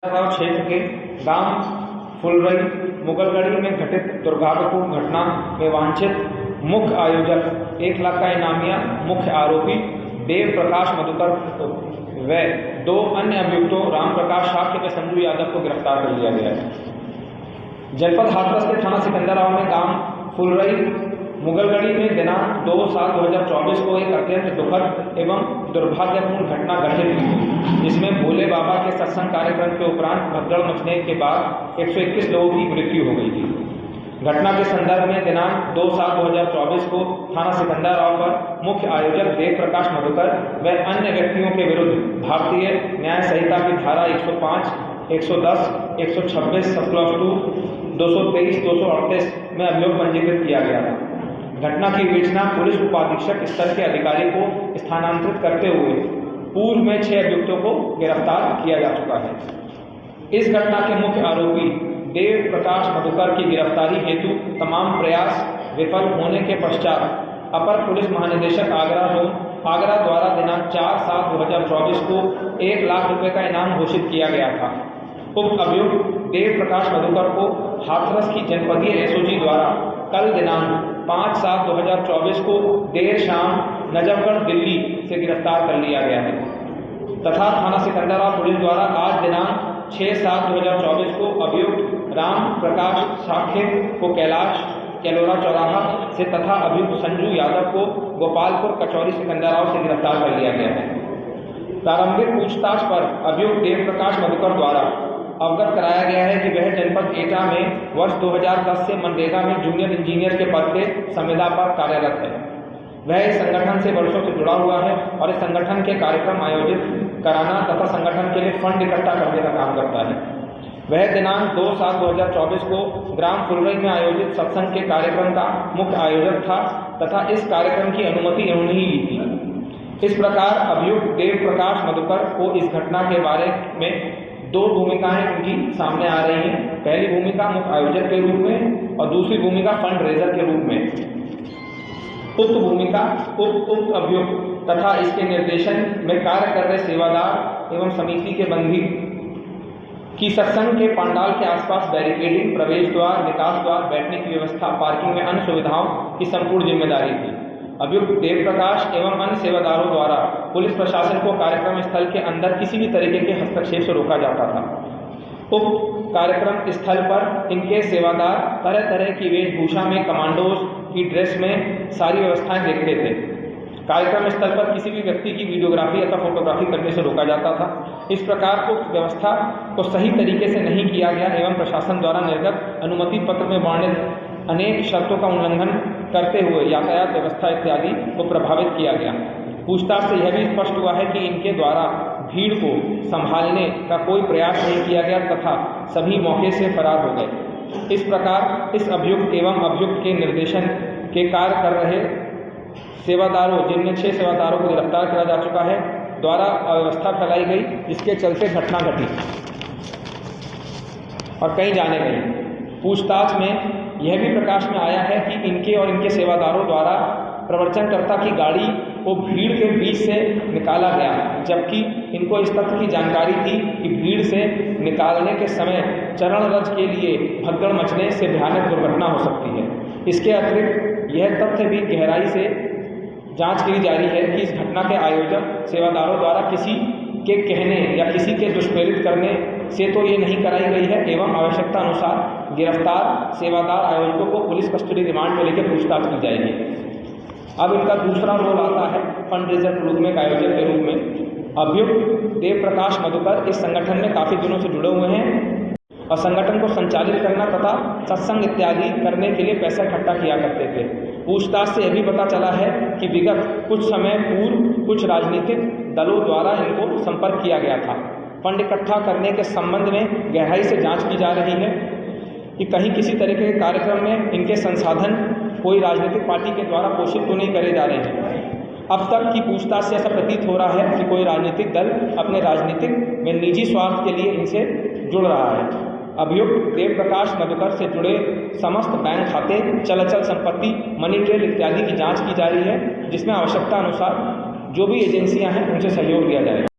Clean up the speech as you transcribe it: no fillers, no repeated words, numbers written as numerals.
क्षेत्र के गांव फुलरई मुगलगढ़ी में घटित दुर्भाग्यपूर्ण घटना में वांछित मुख्य आयोजक 1 लाख का इनामिया मुख्य आरोपी देव प्रकाश मधुकर व 2 अन्य अभियुक्तों राम प्रकाश शाक्य व संजू यादव को गिरफ्तार कर लिया गया है। जनपद हाथरस के थाना सिकंदराबाद में गांव फुलरई मुगलगढ़ी में दिनांक 2/7/2024 को एक अत्यंत दुखद एवं दुर्भाग्यपूर्ण घटना घटित हुई, जिसमें भोले बाबा के सत्संग कार्यक्रम के उपरांत भगदड़ मचने के बाद 121 लोगों की मृत्यु हो गई थी। घटना के संदर्भ में दिनांक 2/7/2024 को थाना सिकंदराबाद पर मुख्य आयोजक देव प्रकाश मधुकर व अन्य व्यक्तियों के विरुद्ध भारतीय न्याय संहिता की धारा 105, 110, 126 सब क्लॉज 2, 223, 238 में अभियोग पंजीकृत किया गया था। घटना की विवेचना पुलिस उपाधीक्षक स्तर के अधिकारी को स्थानांतरित करते हुए पूर्व में 6 अभियुक्तों को गिरफ्तार किया जा चुका है। इस घटना के मुख्य आरोपी देव प्रकाश मधुकर की गिरफ्तारी हेतु तमाम प्रयास विफल होने के पश्चात अपर पुलिस महानिदेशक आगरा जोन आगरा द्वारा दिनांक 4/7/2024 को 1 लाख रुपए का इनाम घोषित किया गया था। उक्त अभियुक्त देव प्रकाश मधुकर को हाथरस की जनपदीय एसओजी द्वारा कल दिनांक 5/7/2024 को देर शाम नजफगढ़ दिल्ली से गिरफ्तार कर लिया गया है तथा थाना सिकंदराबाद पुलिस द्वारा आज दिनांक 6/7/2024 को अभियुक्त राम प्रकाश शाक्य को कैलाश कैलोरा चौराहा से तथा अभियुक्त संजू यादव को गोपालपुर कचौरी सिकंदराबाद से गिरफ्तार कर लिया गया है। प्रारंभिक पूछताछ पर अभियुक्त देव प्रकाश मधुकर द्वारा अवगत कराया गया है कि वह जनपद एटा में वर्ष 2010 से मनरेगा में जूनियर इंजीनियर के पद पे संविदा पर कार्यरत है। वह इस संगठन से वर्षों से जुड़ा हुआ है और इस संगठन के कार्यक्रम आयोजित कराना तथा संगठन के लिए फंड इकट्ठा करने का काम करता है। वह दिनांक 2/7/2024 को ग्राम फुलरई में आयोजित सत्संग के कार्यक्रम का मुख्य आयोजक था तथा इस कार्यक्रम की अनुमति इन्होंने ही ली थी। इस प्रकार अभियुक्त देव प्रकाश मधुकर को इस घटना के बारे में 2 भूमिकाएं उनकी सामने आ रही हैं। पहली भूमिका मुख्य आयोजक के रूप में और दूसरी भूमिका फंड रेजर के रूप में। उक्त भूमिका उक्त अभियुक्त तथा इसके निर्देशन में कार्य कर रहे सेवादार एवं समिति के बंदी की सत्संग के पंडाल के आसपास बैरिकेडिंग, प्रवेश द्वार, निकास द्वार, बैठने की व्यवस्था, पार्किंग में अन्य सुविधाओं की संपूर्ण जिम्मेदारी थी। अभियुक्त देव प्रकाश एवं अन्य सेवादारों द्वारा पुलिस प्रशासन को कार्यक्रम स्थल के अंदर किसी भी तरीके के हस्तक्षेप से रोका जाता था। उक्त कार्यक्रम स्थल पर इनके सेवादार तरह तरह की वेशभूषा में कमांडोज की ड्रेस में सारी व्यवस्थाएं देखते थे। कार्यक्रम स्थल पर किसी भी व्यक्ति की वीडियोग्राफी अथवा फोटोग्राफी करने से रोका जाता था। इस प्रकार उक्त व्यवस्था को सही तरीके से नहीं किया गया एवं प्रशासन द्वारा निर्गत अनुमति पत्र में वर्णित अनेक शर्तों का उल्लंघन करते हुए यातायात व्यवस्था इत्यादि को प्रभावित किया गया। पूछताछ से यह भी स्पष्ट हुआ है कि इनके द्वारा भीड़ को संभालने का कोई प्रयास नहीं किया गया तथा सभी मौके से फरार हो गए। इस प्रकार इस अभियुक्त एवं अभियुक्त के निर्देशन के कार्य कर रहे सेवादारों, जिनमें 6 सेवादारों को गिरफ्तार किया जा चुका है, द्वारा अव्यवस्था फैलाई गई, जिसके चलते घटना घटी और कहीं जाने गई। पूछताछ में यह भी प्रकाश में आया है कि इनके और इनके सेवादारों द्वारा प्रवचनकर्ता की गाड़ी को भीड़ के बीच से निकाला गया, जबकि इनको इस तथ्य की जानकारी थी कि भीड़ से निकालने के समय चरण रज के लिए भगदड़ मचने से भयानक दुर्घटना हो सकती है। इसके अतिरिक्त यह तथ्य भी गहराई से जांच की जा रही है कि इस घटना के आयोजक सेवादारों द्वारा किसी के कहने या किसी के दुष्प्रेरित करने से तो ये नहीं कराई गई है एवं आवश्यकता अनुसार गिरफ्तार सेवादार आयोजकों को पुलिस कस्टडी रिमांड में लेकर पूछताछ की जाएगी। अब इनका दूसरा रोल आता है फंड रेजर के रूप में, आयोजक के रूप में। अभियुक्त देव प्रकाश मधुकर इस संगठन में काफ़ी दिनों से जुड़े हुए हैं और संगठन को संचालित करना तथा सत्संग इत्यादि करने के लिए पैसा इकट्ठा किया करते थे। पूछताछ से यह भी पता चला है कि विगत कुछ समय पूर्व कुछ राजनीतिक दलों द्वारा इनको संपर्क किया गया था। फंड इकट्ठा करने के संबंध में गहराई से जांच की जा रही है कि कहीं किसी तरीके के कार्यक्रम में इनके संसाधन कोई राजनीतिक पार्टी के द्वारा पोषित तो नहीं करे जा रहे हैं। अब तक की पूछताछ से ऐसा प्रतीत हो रहा है कि कोई राजनीतिक दल अपने राजनीतिक में निजी स्वार्थ के लिए इनसे जुड़ रहा है। अभियुक्त देव प्रकाश मधुकर से जुड़े समस्त बैंक खाते, चल संपत्ति, मनी ट्रेल इत्यादि की जांच की जा रही है, जिसमें आवश्यकता अनुसार जो भी एजेंसियां हैं उनसे सहयोग लिया जाएगा।